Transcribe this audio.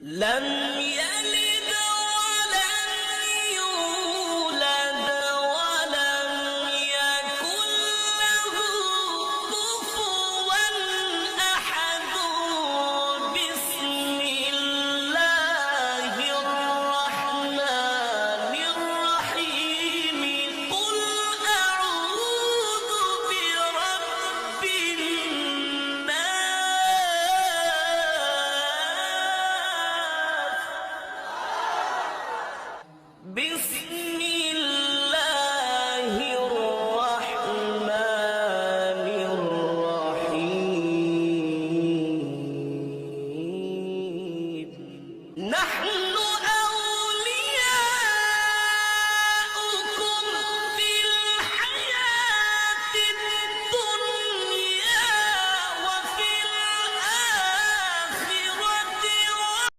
لم يلد ولم يولد ولم يكن له كفوا أحد. بسم الله الرحمن الرحيم. قل أعوذ برب الناس. بسم الله الرحمن الرحيم. نحن